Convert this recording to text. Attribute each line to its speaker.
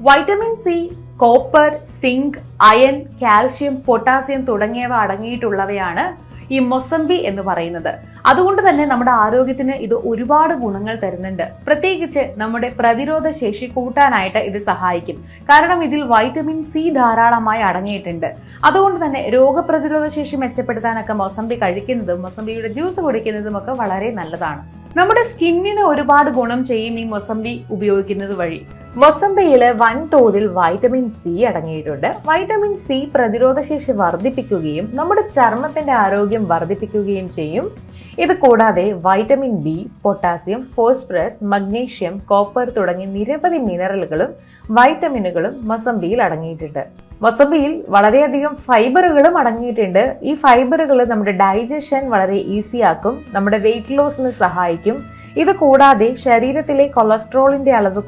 Speaker 1: Vitamin C, copper, zinc, iron, calcium, potassium തുടങ്ങിയവ അടങ്ങിയിട്ടുള്ളവയാണ് ഈ മൊസംബി എന്ന് പറയുന്നത്. അതുകൊണ്ട് തന്നെ നമ്മുടെ ആരോഗ്യത്തിന് ഇത് ഒരുപാട് ഗുണങ്ങൾ തരുന്നുണ്ട്. പ്രത്യേകിച്ച് നമ്മുടെ പ്രതിരോധ ശേഷി കൂട്ടാനായിട്ട് ഇത് സഹായിക്കും. കാരണം ഇതിൽ വൈറ്റമിൻ സി ധാരാളമായി അടങ്ങിയിട്ടുണ്ട്. അതുകൊണ്ട് തന്നെ രോഗപ്രതിരോധ ശേഷി മെച്ചപ്പെടുത്താനൊക്കെ മൊസംബി കഴിക്കുന്നതും മൊസംബിയുടെ ജ്യൂസ് കുടിക്കുന്നതും ഒക്കെ വളരെ നല്ലതാണ്. നമ്മുടെ സ്കിന്നിന് ഒരുപാട് ഗുണം ചെയ്യും ഈ മൊസംബി ഉപയോഗിക്കുന്നത് വഴി. മൊസംബിയിൽ വൻതോതിൽ വൈറ്റമിൻ സി അടങ്ങിയിട്ടുണ്ട്. വൈറ്റമിൻ സി പ്രതിരോധശേഷി വർദ്ധിപ്പിക്കുകയും നമ്മുടെ ചർമ്മത്തിന്റെ ആരോഗ്യം വർദ്ധിപ്പിക്കുകയും ചെയ്യും. ഇത് കൂടാതെ vitamin B, potassium, phosphorus, magnesium, copper തുടങ്ങിയ നിരവധി മിനറലുകളും വൈറ്റമിനുകളും മൊസംബിയിൽ അടങ്ങിയിട്ടുണ്ട്. മൊസംബിയിൽ വളരെയധികം ഫൈബറുകളും അടങ്ങിയിട്ടുണ്ട്. ഈ ഫൈബറുകൾ നമ്മുടെ ഡൈജഷൻ വളരെ ഈസി ആക്കും, നമ്മുടെ വെയിറ്റ് ലോസിന് സഹായിക്കും. ഇത് കൂടാതെ ശരീരത്തിലെ കൊളസ്ട്രോളിന്റെ അളവ്